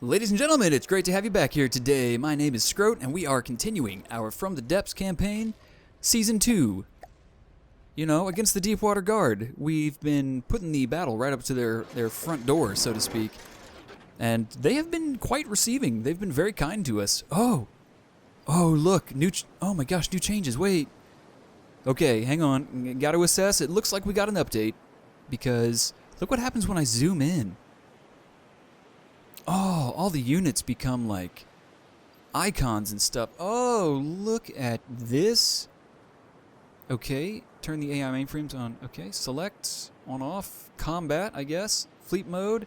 Ladies and gentlemen, it's great to have you back here today. My name is Scroat, and we are continuing our From the Depths campaign, Season 2. You know, against the Deepwater Guard. We've been putting the battle right up to their front door, so to speak. And they have been quite receiving. They've been very kind to us. Oh, look, oh my gosh, new changes, wait. Okay, hang on, gotta assess. It looks like we got an update, because look what happens when I zoom in. Oh, all the units become like icons and stuff. Oh, look at this. Okay, turn the AI mainframes on. Okay, select, on off, combat, I guess, fleet mode,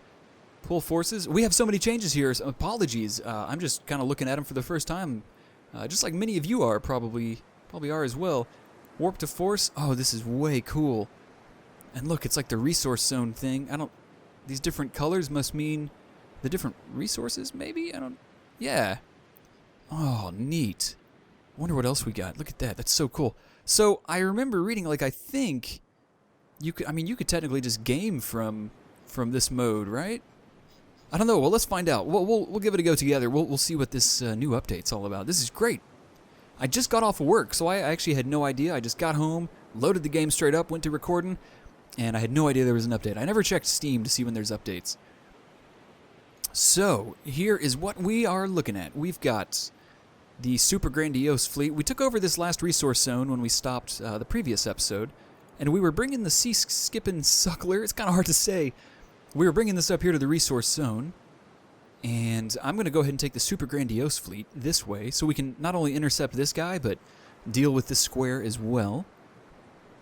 pull forces. We have so many changes here, so apologies. I'm just kind of looking at them for the first time, just like many of you are probably are as well. Warp to force. Oh, this is way cool. And look, it's like the resource zone thing. These different colors must mean the different resources, maybe? Yeah. Oh, neat. Wonder what else we got. Look at that. That's so cool. So, I remember reading, like, I think you could technically just game from this mode, right? I don't know. Well, let's find out. We'll give it a go together. We'll see what this new update's all about. This is great. I just got off of work, so I actually had no idea. I just got home, loaded the game straight up, went to recording, and I had no idea there was an update. I never checked Steam to see when there's updates. So, here is what we are looking at. We've got the super grandiose fleet. We took over this last resource zone when we stopped the previous episode, and we were bringing the sea-skipping suckler. It's kind of hard to say. We were bringing this up here to the resource zone, and I'm going to go ahead and take the super grandiose fleet this way, so we can not only intercept this guy, but deal with this square as well.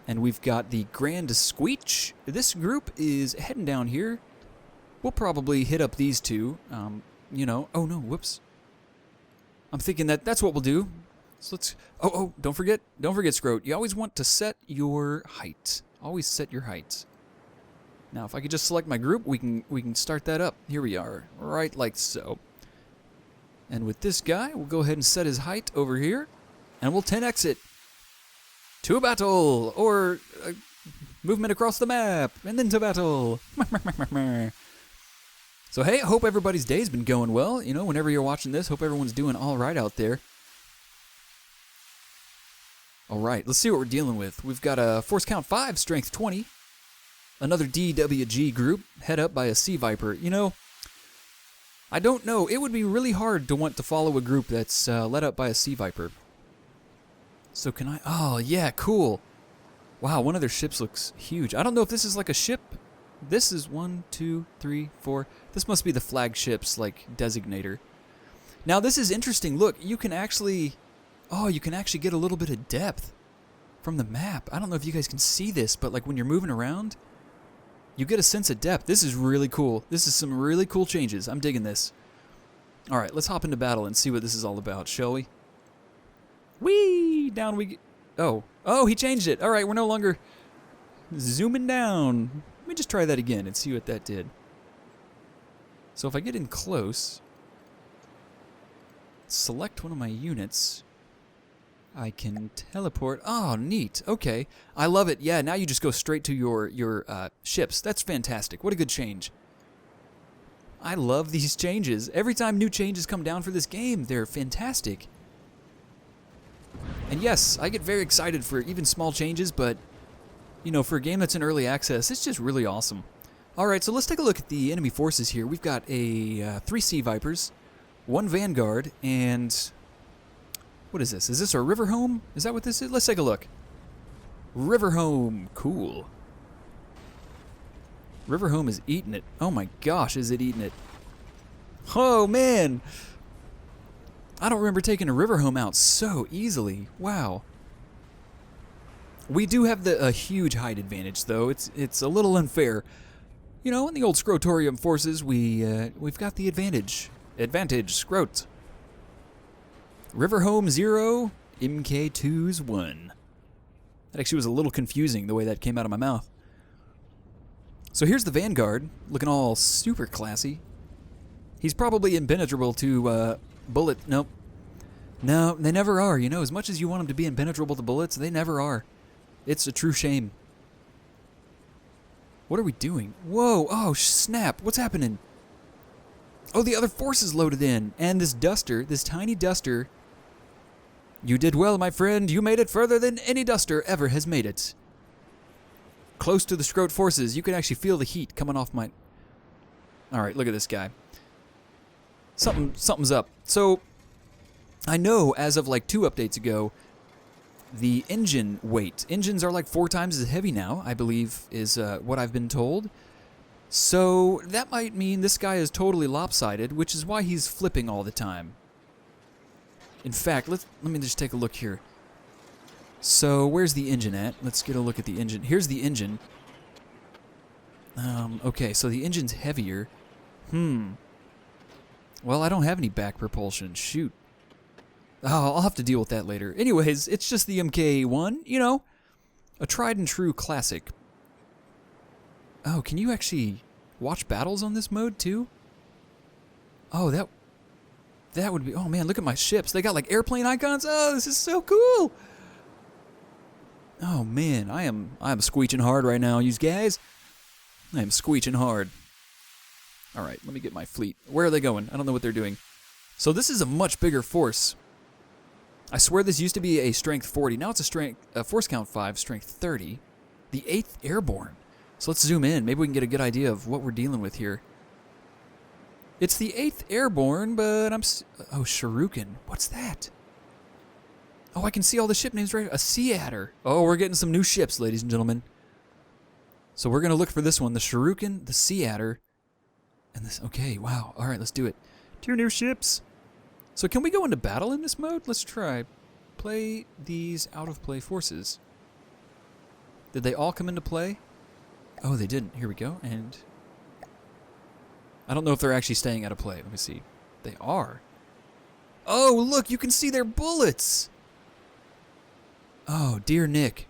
And we've got the Grand Squeech. This group is heading down here. We'll probably hit up these two, oh no, whoops. I'm thinking that's what we'll do. So let's, don't forget, Scroat. You always want to set your height. Always set your height. Now, if I could just select my group, we can start that up. Here we are, right like so. And with this guy, we'll go ahead and set his height over here, and we'll 10x it. To battle, or movement across the map, and then to battle. So hey, I hope everybody's day's been going well. You know, whenever you're watching this, hope everyone's doing all right out there. All right, let's see what we're dealing with. We've got a force count 5, strength 20. Another DWG group, head up by a Sea Viper. You know, I don't know. It would be really hard to want to follow a group that's led up by a Sea Viper. So can I? Oh, yeah, cool. Wow, one of their ships looks huge. I don't know if this is like a ship. This is 1, 2, 3, 4. This must be the flagship's, like, designator. Now, this is interesting. Look, you can actually get a little bit of depth from the map. I don't know if you guys can see this, but, like, when you're moving around, you get a sense of depth. This is really cool. This is some really cool changes. I'm digging this. All right, let's hop into battle and see what this is all about, shall we? Whee! Down we go. Oh, he changed it. All right, we're no longer zooming down. Let me just try that again and see what that did. So if I get in close, select one of my units, I can teleport. Oh, neat. Okay. I love it. Yeah, now you just go straight to your ships. That's fantastic. What a good change. I love these changes. Every time new changes come down for this game, they're fantastic. And yes, I get very excited for even small changes, but you know, for a game that's in early access, it's just really awesome. Alright, so let's take a look at the enemy forces here. We've got 3 Sea Vipers, 1 Vanguard, and what is this? Is this our River Home? Is that what this is? Let's take a look. River Home, cool. River Home is eating it. Oh my gosh, is it eating it? Oh man! I don't remember taking a River Home out so easily. Wow. We do have a huge height advantage, though. It's a little unfair. You know, in the old Scrotorium forces, we've got the advantage. Advantage, Scrot. River Home 0, MK2's 1. That actually was a little confusing, the way that came out of my mouth. So here's the Vanguard, looking all super classy. He's probably impenetrable to bullet. Nope. No, they never are. You know, as much as you want them to be impenetrable to bullets, they never are. It's a true shame. What are we doing? Whoa, oh snap, what's happening? Oh, the other force is loaded in. And this duster, this tiny duster. You did well, my friend. You made it further than any duster ever has made it. Close to the Scroat forces. You can actually feel the heat coming off my... Alright, look at this guy. Something's up. So, I know as of like 2 updates ago, the engine weight. Engines are like 4 times as heavy now, I believe, is what I've been told. So, that might mean this guy is totally lopsided, which is why he's flipping all the time. In fact, let me just take a look here. So, where's the engine at? Let's get a look at the engine. Here's the engine. Okay, so the engine's heavier. Well, I don't have any back propulsion. Shoot. Oh, I'll have to deal with that later. Anyways, it's just the MK1, you know, a tried and true classic. Oh, can you actually watch battles on this mode too? Oh, that would be... Oh man, look at my ships. They got like airplane icons. Oh, this is so cool. Oh man, I'm squeeching hard right now, you guys. I am squeeching hard. All right, let me get my fleet. Where are they going? I don't know what they're doing. So this is a much bigger force. I swear this used to be a strength 40. Now it's a force count 5, strength 30. The 8th Airborne. So let's zoom in. Maybe we can get a good idea of what we're dealing with here. It's the 8th Airborne, but oh, Shuriken. What's that? Oh, I can see all the ship names right. A Sea Adder. Oh, we're getting some new ships, ladies and gentlemen. So we're going to look for this one. The Shuriken, the Sea Adder, and this. Okay, wow. All right, let's do it. 2 new ships. So can we go into battle in this mode? Let's try. Play these out-of-play forces. Did they all come into play? Oh, they didn't. Here we go. And I don't know if they're actually staying out of play. Let me see. They are. Oh, look, you can see their bullets. Oh, dear Nick.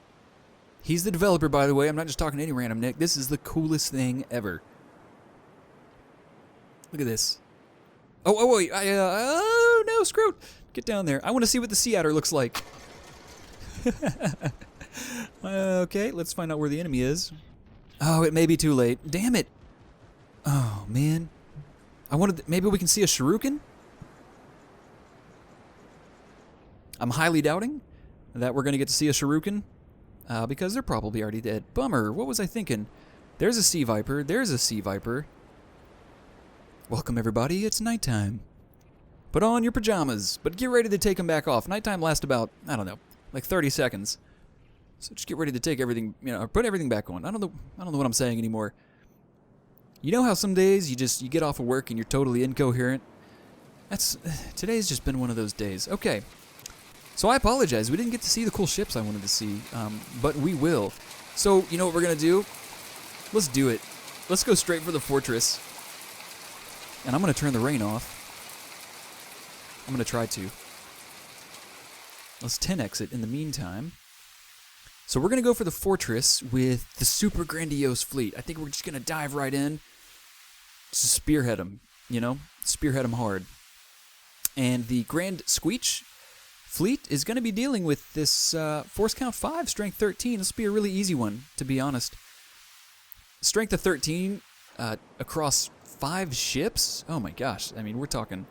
He's the developer, by the way. I'm not just talking to any random Nick. This is the coolest thing ever. Look at this. Oh, wait. Oh, no, Scroat. Get down there. I want to see what the Sea Adder looks like. Okay, let's find out where the enemy is. Oh, it may be too late. Damn it. Oh, man. Maybe we can see a Shuriken? I'm highly doubting that we're going to get to see a Shuriken. Because they're probably already dead. Bummer. What was I thinking? There's a Sea Viper. There's a Sea Viper. Welcome, everybody. It's nighttime. Put on your pajamas, but get ready to take them back off. Nighttime lasts about, I don't know, like 30 seconds. So just get ready to take everything, put everything back on. I don't know what I'm saying anymore. You know how some days you get off of work and you're totally incoherent? Today's just been one of those days. Okay. So I apologize. We didn't get to see the cool ships I wanted to see, but we will. So, you know what we're going to do? Let's do it. Let's go straight for the fortress. And I'm going to turn the rain off. I'm going to try to. Let's 10x it in the meantime. So we're going to go for the fortress with the super grandiose fleet. I think we're just going to dive right in. Just spearhead them, Spearhead them hard. And the Grand Squeech fleet is going to be dealing with this force count 5, strength 13. This will be a really easy one, to be honest. Strength of 13 across 5 ships? Oh my gosh. I mean, we're talking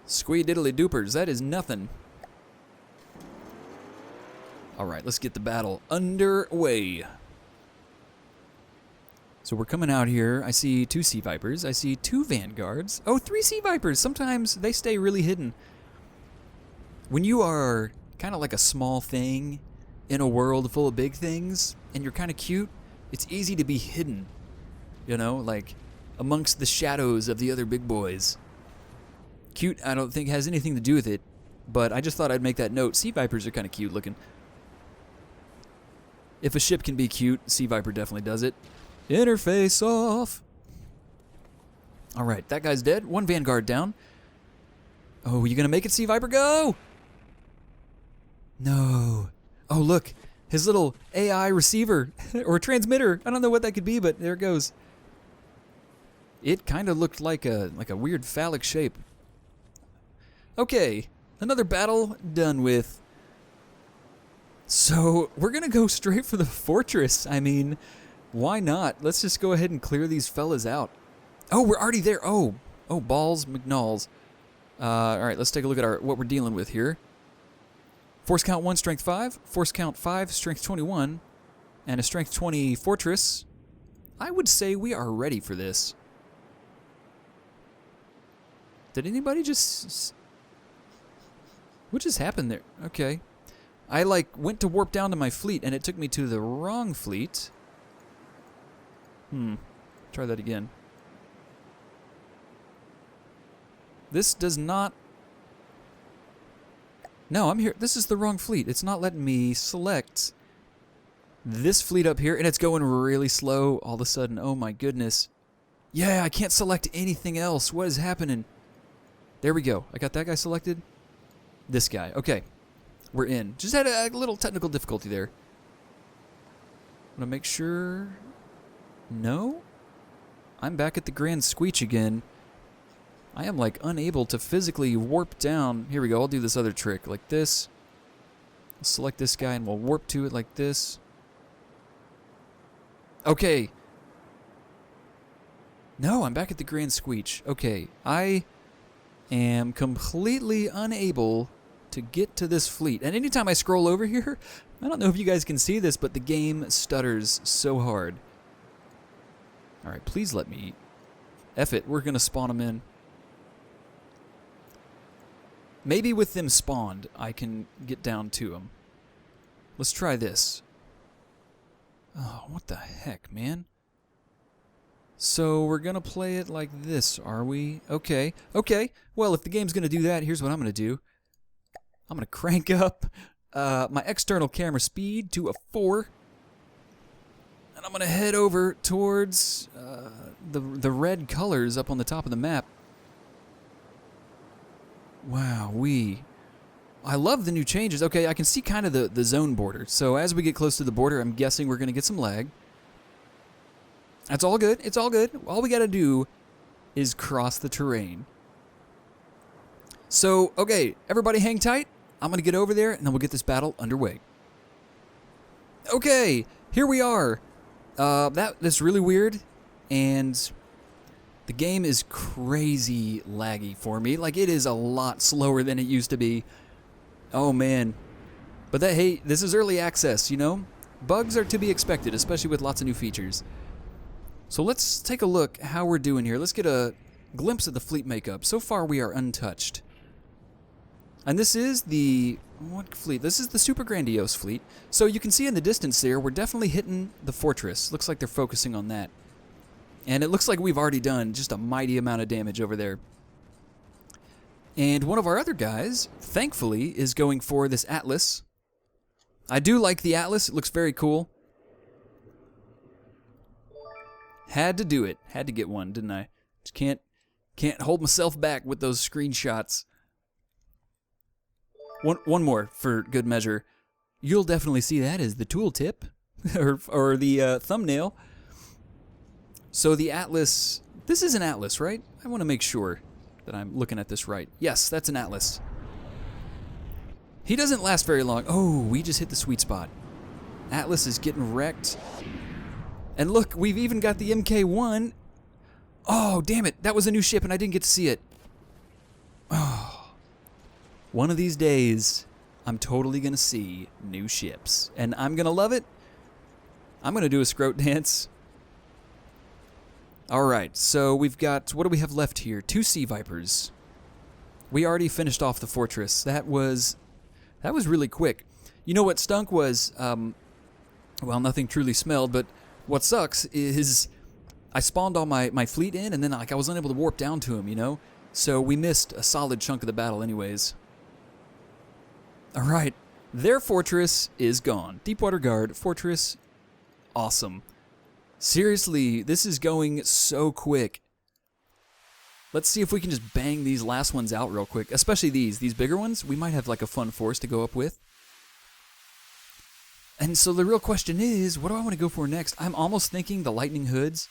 squee-diddly-doopers. That is nothing. Alright, let's get the battle underway. So we're coming out here. I see 2 Sea Vipers. I see 2 Vanguards. Oh, 3 Sea Vipers. Sometimes they stay really hidden. When you are kind of like a small thing in a world full of big things, and you're kind of cute, it's easy to be hidden. Like amongst the shadows of the other big boys. Cute, I don't think has anything to do with it, but I just thought I'd make that note. Sea Vipers are kind of cute looking. If a ship can be cute, Sea Viper definitely does it. Interface off. Alright, that guy's dead. 1 Vanguard down. Oh, you gonna make it, Sea Viper? Go! No. Oh, look. His little AI receiver or transmitter. I don't know what that could be, but there it goes. It kind of looked like a weird phallic shape. Okay, another battle done with. So we're gonna go straight for the fortress. I mean, why not? Let's just go ahead and clear these fellas out. Oh, we're already there. Oh, Oh, balls, McNalls. All right, let's take a look at what we're dealing with here. Force count 1, strength 5. Force count 5, strength 21. And a strength 20 fortress. I would say we are ready for this. Did anybody just... What just happened there? Okay. I, went to warp down to my fleet, and it took me to the wrong fleet. Try that again. This does not... No, I'm here. This is the wrong fleet. It's not letting me select this fleet up here, and it's going really slow all of a sudden. Oh my goodness. Yeah, I can't select anything else. What is happening? There we go. I got that guy selected. This guy. Okay. We're in. Just had a little technical difficulty there. I'm gonna make sure... No? I'm back at the Grand Squeech again. I am, unable to physically warp down. Here we go. I'll do this other trick. Like this. I'll select this guy, and we'll warp to it like this. Okay. No, I'm back at the Grand Squeech. Okay. I am completely unable to get to this fleet. And anytime I scroll over here, I don't know if you guys can see this, but the game stutters so hard. Alright, please let me... F it, we're going to spawn them in. Maybe with them spawned, I can get down to them. Let's try this. Oh, what the heck, man? So we're going to play it like this, are we? Okay, okay. Well, if the game's going to do that, here's what I'm going to do. I'm going to crank up my external camera speed to a 4. And I'm going to head over towards the red colors up on the top of the map. Wow, I love the new changes. Okay, I can see kind of the zone border. So as we get close to the border, I'm guessing we're going to get some lag. That's all good. It's all good. All we got to do is cross the terrain. So, okay, everybody hang tight. I'm going to get over there, and then we'll get this battle underway. Okay, here we are. That's really weird, and the game is crazy laggy for me. Like, it is a lot slower than it used to be. Oh, man. But hey, this is early access, you know? Bugs are to be expected, especially with lots of new features. So let's take a look how we're doing here. Let's get a glimpse of the fleet makeup. So far, we are untouched. And this is the... What fleet? This is the Super Grandiose fleet. So you can see in the distance there, we're definitely hitting the fortress. Looks like they're focusing on that. And it looks like we've already done just a mighty amount of damage over there. And one of our other guys, thankfully, is going for this Atlas. I do like the Atlas. It looks very cool. Had to do it. Had to get one, didn't I? Just can't hold myself back with those screenshots. One more for good measure. You'll definitely see that as the tooltip or the thumbnail. So the Atlas, this is an Atlas, right? I want to make sure that I'm looking at this right. Yes, that's an Atlas. He doesn't last very long. Oh, we just hit the sweet spot. Atlas is getting wrecked. And look, we've even got the MK1. Oh, damn it. That was a new ship and I didn't get to see it. Oh. One of these days, I'm totally going to see new ships. And I'm going to love it. I'm going to do a scrote dance. Alright, so we've got... What do we have left here? 2 Sea Vipers. We already finished off the fortress. That was really quick. You know what stunk was... well, nothing truly smelled, but what sucks is... I spawned all my fleet in, and then I was unable to warp down to him, you know? So we missed a solid chunk of the battle anyways. Alright, their fortress is gone. Deepwater Guard, fortress, awesome. Seriously, this is going so quick. Let's see if we can just bang these last ones out real quick. Especially these bigger ones. We might have like a fun force to go up with. And so the real question is, what do I want to go for next? I'm almost thinking the Lightning Hoods.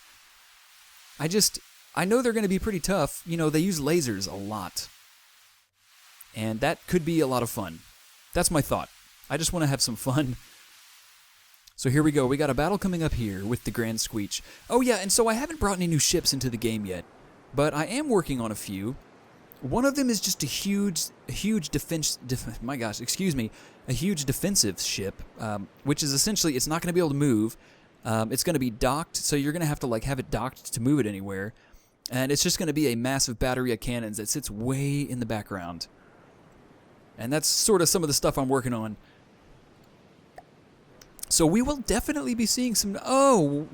I know they're going to be pretty tough. You know, they use lasers a lot. And that could be a lot of fun. That's my thought. I just want to have some fun. So here we go. We got a battle coming up here with the Grand Squeech. Oh yeah, and so I haven't brought any new ships into the game yet. But I am working on a few. One of them is just a huge a huge defensive ship, which is essentially, it's not going to be able to move. It's going to be docked, so you're going to have to like have it docked to move it anywhere. And it's just going to be a massive battery of cannons that sits way in the background. And that's sort of some of the stuff I'm working on. So we will definitely be seeing some... Oh!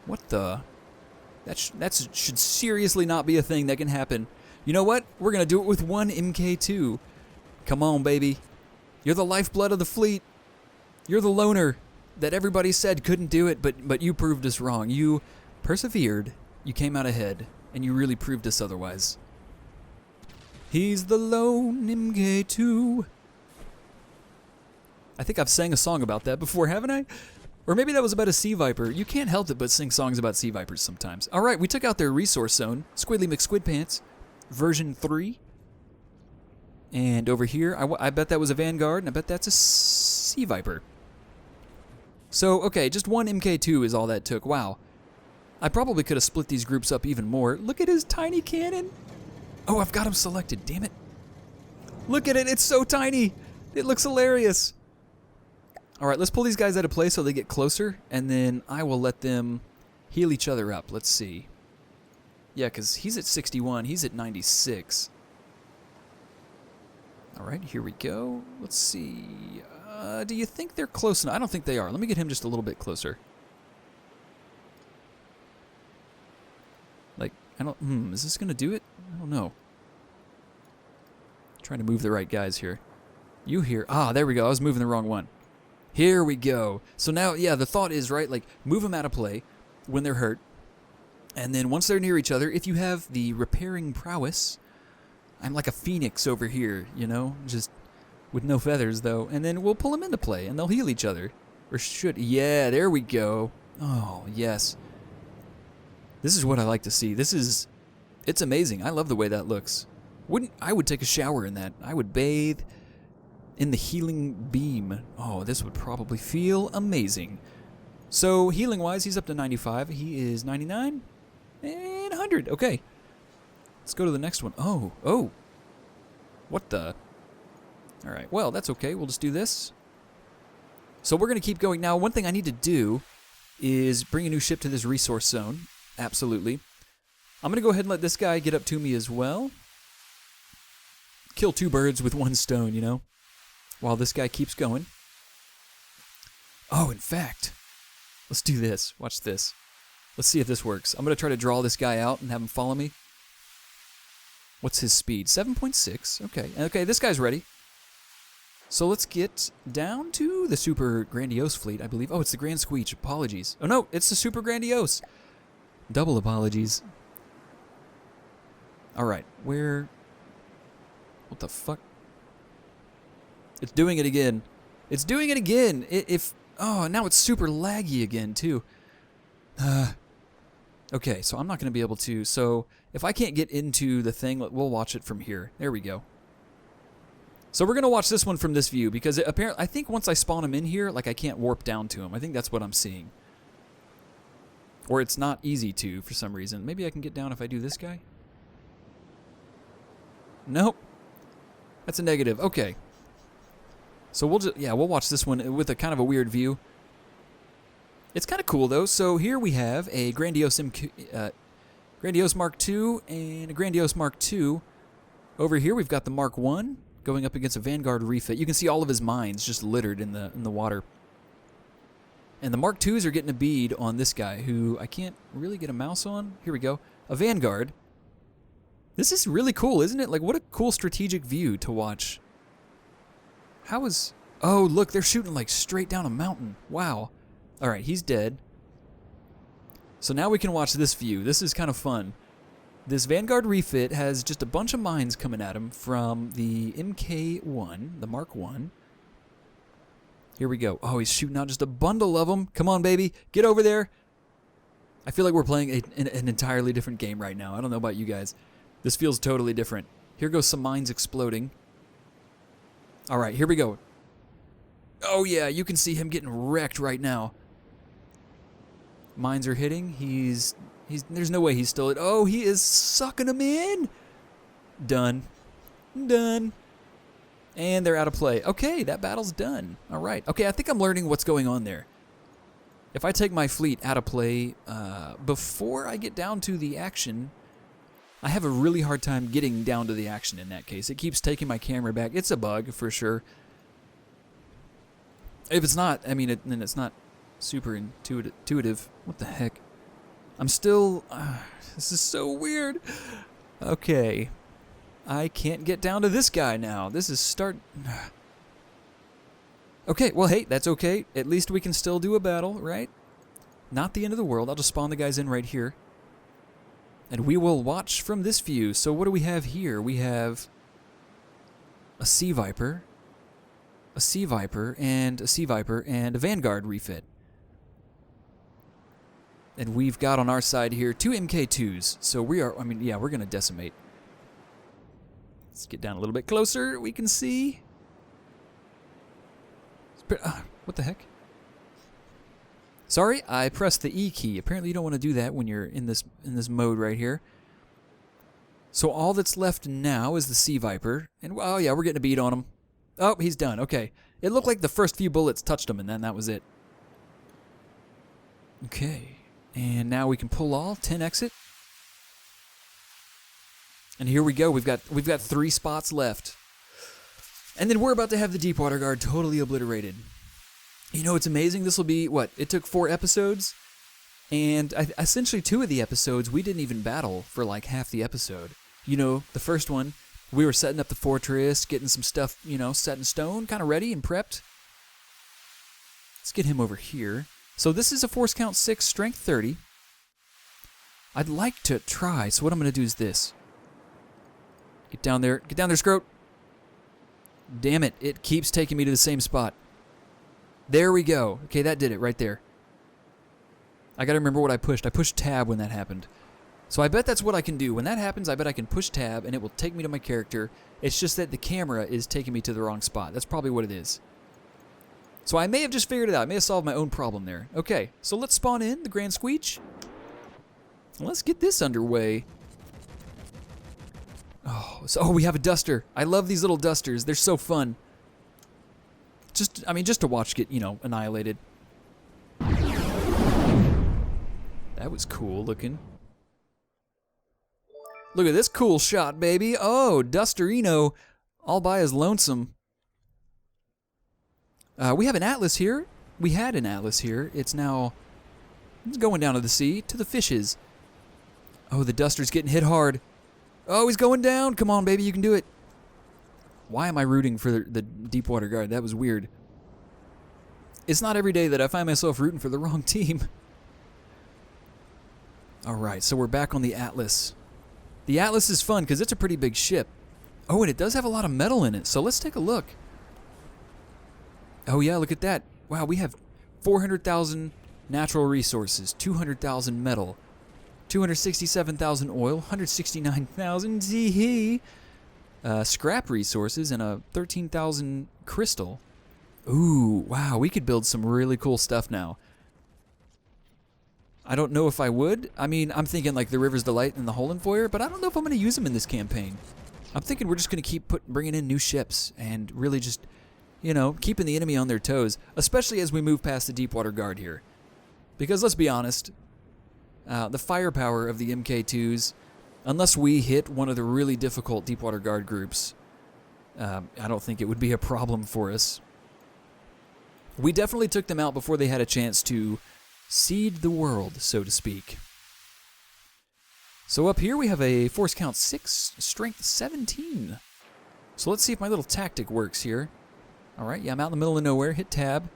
What the... That should seriously not be a thing that can happen. You know what? We're going to do it with one MK2. Come on, baby. You're the lifeblood of the fleet. You're the loner that everybody said couldn't do it, but you proved us wrong. You persevered. You came out ahead, and you really proved us otherwise. He's the lone MK2. I think I've sang a song about that before, haven't I? Or maybe that was about a sea viper. You can't help it but sing songs about sea vipers sometimes. All right, we took out their resource zone. Squidly McSquidpants, version 3. And over here, I bet that was a Vanguard, and I bet that's a sea viper. So, okay, just one MK2 is all that took. Wow. I probably could have split these groups up even more. Look at his tiny cannon. Oh, I've got him selected. Damn it. Look at it. It's so tiny. It looks hilarious. All right, let's pull these guys out of play so they get closer, and then I will let them heal each other up. Let's see. Yeah, because he's at 61. He's at 96. All right, here we go. Let's see. Do you think they're close enough? I don't think they are. Let me get him just a little bit closer. Like, I don't... is this going to do it? I don't know. Trying to move the right guys here. You here. Ah, there we go. I was moving the wrong one. Here we go. So now, yeah, the thought is, right, like, move them out of play when they're hurt. And then once they're near each other, if you have the repairing prowess, I'm like a phoenix over here, you know? Just with no feathers, though. And then we'll pull them into play, and they'll heal each other. Or should. Yeah, there we go. Oh, yes. This is what I like to see. It's amazing. I love the way that looks. I would take a shower in that. I would bathe in the healing beam. Oh, this would probably feel amazing. So, healing-wise, he's up to 95. He is 99 and 100. Okay. Let's go to the next one. Oh. What the? All right. Well, that's okay. We'll just do this. So, we're going to keep going. Now, one thing I need to do is bring a new ship to this resource zone. Absolutely. I'm going to go ahead and let this guy get up to me as well. Kill two birds with one stone, you know? While this guy keeps going. Oh, in fact, let's do this. Watch this. Let's see if this works. I'm going to try to draw this guy out and have him follow me. What's his speed? 7.6. Okay. Okay, this guy's ready. So let's get down to the Super Grandiose fleet, I believe. Oh, it's the Grand Squeech. Apologies. Oh, no, it's the Super Grandiose. Double apologies. All right. Where... What the fuck? It's doing it again. It's doing it again. Oh, now it's super laggy again, too. Okay, so I'm not going to be able to. So if I can't get into the thing, we'll watch it from here. There we go. So we're going to watch this one from this view, because apparently, I think once I spawn him in here, like I can't warp down to him. I think that's what I'm seeing. Or it's not easy to, for some reason. Maybe I can get down if I do this guy? Nope. That's a negative. Okay. So we'll watch this one with a kind of a weird view. It's kind of cool though. So here we have a Grandiose Mark II and a Grandiose Mark II. Over here we've got the Mark I going up against a Vanguard refit. You can see all of his mines just littered in the water. And the Mark IIs are getting a bead on this guy who I can't really get a mouse on. Here we go. A Vanguard. This is really cool, isn't it? Like, what a cool strategic view to watch. Oh, look, they're shooting, like, straight down a mountain. Wow. All right, he's dead. So now we can watch this view. This is kind of fun. This Vanguard refit has just a bunch of mines coming at him from the MK1, the Mark I. Here we go. Oh, he's shooting out just a bundle of them. Come on, baby. Get over there. I feel like we're playing an entirely different game right now. I don't know about you guys. This feels totally different. Here goes some mines exploding. All right, here we go. Oh, yeah, you can see him getting wrecked right now. Mines are hitting. He's There's no way he's still it. Oh, he is sucking them in. Done. Done. And they're out of play. Okay, that battle's done. All right. Okay, I think I'm learning what's going on there. If I take my fleet out of play before I get down to the action, I have a really hard time getting down to the action in that case. It keeps taking my camera back. It's a bug for sure. If it's not, I mean, then it's not super intuitive. What the heck? I'm still... this is so weird. Okay. I can't get down to this guy now. This is Okay, well, hey, that's okay. At least we can still do a battle, right? Not the end of the world. I'll just spawn the guys in right here. And we will watch from this view. So what do we have here? We have a Sea Viper, a Sea Viper, and a Sea Viper, and a Vanguard refit. And we've got on our side here 2 MK2s. So we are, I mean, yeah, we're going to decimate. Let's get down a little bit closer. We can see. What the heck? Sorry, I pressed the E key. Apparently you don't want to do that when you're in this mode right here. So all that's left now is the Sea Viper. And, oh yeah, we're getting a beat on him. Oh, he's done. Okay. It looked like the first few bullets touched him, and then that was it. Okay. And now we can pull all, 10 exit. And here we go. We've got 3 spots left. And then we're about to have the Deepwater Guard totally obliterated. You know, it's amazing. This will be, what? It took 4 episodes. And essentially 2 of the episodes, we didn't even battle for like half the episode. You know, the first one, we were setting up the fortress, getting some stuff, you know, set in stone, kind of ready and prepped. Let's get him over here. So this is a force count 6, strength 30. I'd like to try, so what I'm going to do is this. Get down there, Scroat. Damn it, it keeps taking me to the same spot. There we go. Okay, that did it right there. I gotta remember what I pushed. I pushed tab when that happened. So I bet that's what I can do. When that happens, I bet I can push tab and it will take me to my character. It's just that the camera is taking me to the wrong spot. That's probably what it is. So I may have just figured it out. I may have solved my own problem there. Okay, so let's spawn in the Grand Squeech. Let's get this underway. Oh, we have a duster. I love these little dusters. They're so fun. Just to watch get, you know, annihilated. That was cool looking. Look at this cool shot, baby. Oh, Dusterino all by his lonesome. We have an Atlas here. We had an Atlas here. It's now going down to the sea, to the fishes. Oh, the Duster's getting hit hard. Oh, he's going down. Come on, baby, you can do it. Why am I rooting for the Deepwater Guard? That was weird. It's not every day that I find myself rooting for the wrong team. Alright, so we're back on the Atlas. The Atlas is fun because it's a pretty big ship. Oh, and it does have a lot of metal in it, so let's take a look. Oh yeah, look at that. Wow, we have 400,000 natural resources, 200,000 metal, 267,000 oil, 169,000 scrap resources, and a 13,000 crystal. Ooh, wow, we could build some really cool stuff now. I don't know if I would. I mean, I'm thinking like the River's Delight and the Holenfeuer, but I don't know if I'm going to use them in this campaign. I'm thinking we're just going to keep bringing in new ships and really just, you know, keeping the enemy on their toes, especially as we move past the Deepwater Guard here. Because let's be honest, the firepower of the MK2s, unless we hit one of the really difficult Deepwater Guard groups, I don't think it would be a problem for us. We definitely took them out before they had a chance to seed the world, so to speak. So up here we have a force count 6, strength 17. So let's see if my little tactic works here. Alright, yeah, I'm out in the middle of nowhere. Hit tab.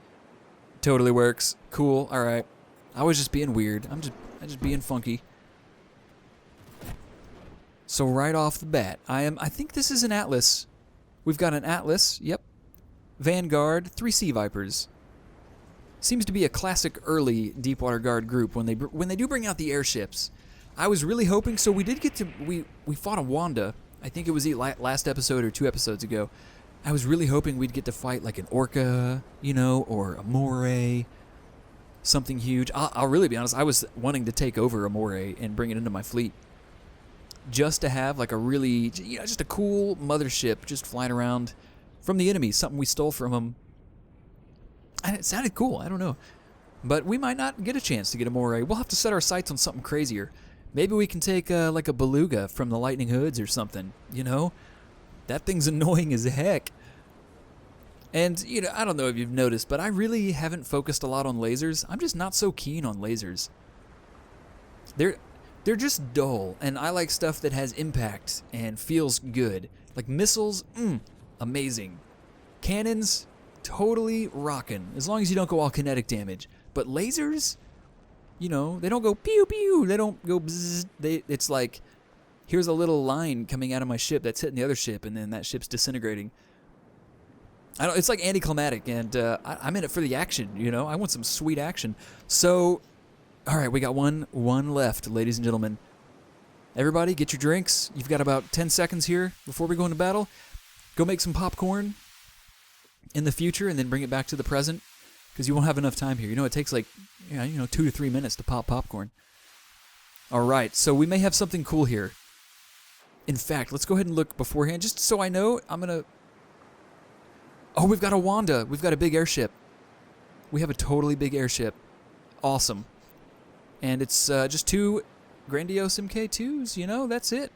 Totally works. Cool. Alright. I was just being weird. I'm just being funky. So right off the bat, I think this is an Atlas. We've got an Atlas, yep. Vanguard, 3 Sea Vipers. Seems to be a classic early Deepwater Guard group when they do bring out the airships. I was really hoping, so we did get to, we fought a Wanda. I think it was the last episode or 2 episodes ago. I was really hoping we'd get to fight like an Orca, you know, or a Moray. something huge. I'll really be honest. I was wanting to take over Amore and bring it into my fleet, just to have like a really, just a cool mothership just flying around from the enemy. Something we stole from them. And it sounded cool. I don't know. But we might not get a chance to get Amore. We'll have to set our sights on something crazier. Maybe we can take like a beluga from the Lightning Hoods or something, That thing's annoying as heck. And, I don't know if you've noticed, but I really haven't focused a lot on lasers. I'm just not so keen on lasers. They're just dull, and I like stuff that has impact and feels good. Like missiles, amazing. Cannons, totally rockin', as long as you don't go all kinetic damage. But lasers, they don't go pew pew, they don't go bzzz. It's like, here's a little line coming out of my ship that's hitting the other ship, and then that ship's disintegrating. It's like anticlimactic, and I'm in it for the action, I want some sweet action. So, all right, we got one left, ladies and gentlemen. Everybody, get your drinks. You've got about 10 seconds here before we go into battle. Go make some popcorn in the future, and then bring it back to the present, because you won't have enough time here. It takes like, 2 to 3 minutes to pop popcorn. All right, so we may have something cool here. In fact, let's go ahead and look beforehand, just so I know. Oh, we've got a Wanda. We've got a big airship. We have a totally big airship. Awesome. And it's just 2 grandiose MK2s, that's it.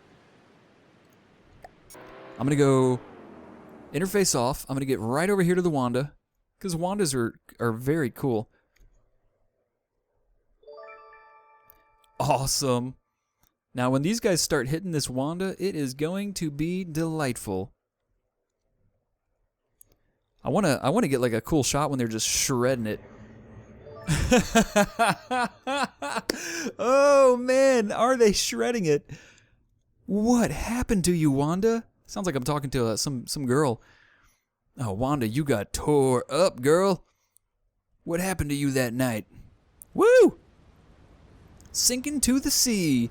I'm going to go interface off. I'm going to get right over here to the Wanda, because Wandas are very cool. Awesome. Now, when these guys start hitting this Wanda, it is going to be delightful. I want to get like a cool shot when they're just shredding it. Oh man, are they shredding it? What happened to you, Wanda? Sounds like I'm talking to some girl. Oh, Wanda, you got tore up, girl. What happened to you that night? Woo! Sinking to the sea.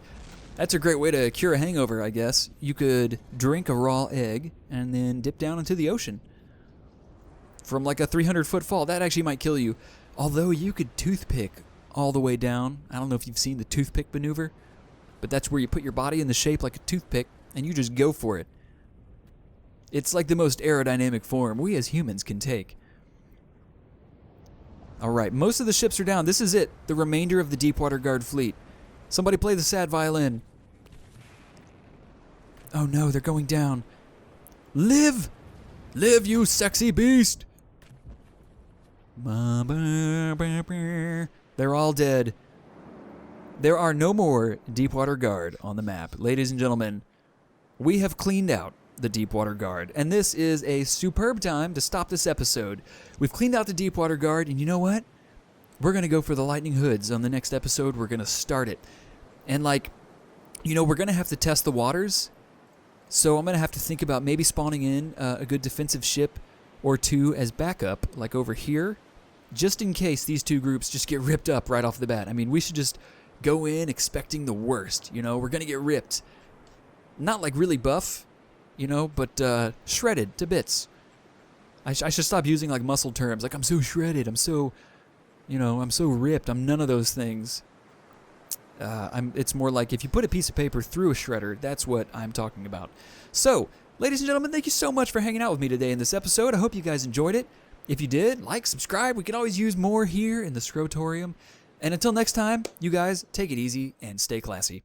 That's a great way to cure a hangover, I guess. You could drink a raw egg and then dip down into the ocean. From like a 300-foot fall, that actually might kill you. Although you could toothpick all the way down. I don't know if you've seen the toothpick maneuver, but that's where you put your body in the shape like a toothpick and you just go for it. It's like the most aerodynamic form we as humans can take. Alright, most of the ships are down. This is it. The remainder of the Deepwater Guard fleet. Somebody play the sad violin. Oh no, they're going down. Live! Live, you sexy beast! They're all dead. There are no more Deepwater Guard on the map. Ladies and gentlemen, we have cleaned out the Deepwater Guard, and this is a superb time to stop this episode. We've cleaned out the Deepwater Guard, and you know what? We're going to go for the Lightning Hoods on the next episode. We're going to start it. And we're going to have to test the waters, so I'm going to have to think about maybe spawning in a good defensive ship or 2 as backup, like over here, just in case these 2 groups just get ripped up right off the bat. I mean, we should just go in expecting the worst, We're going to get ripped. Not like really buff, but shredded to bits. I should stop using like muscle terms, like I'm so shredded, I'm so ripped. I'm none of those things. It's more like if you put a piece of paper through a shredder, that's what I'm talking about. So, ladies and gentlemen, thank you so much for hanging out with me today in this episode. I hope you guys enjoyed it. If you did, like, subscribe. We can always use more here in the Scrotorium. And until next time, you guys take it easy and stay classy.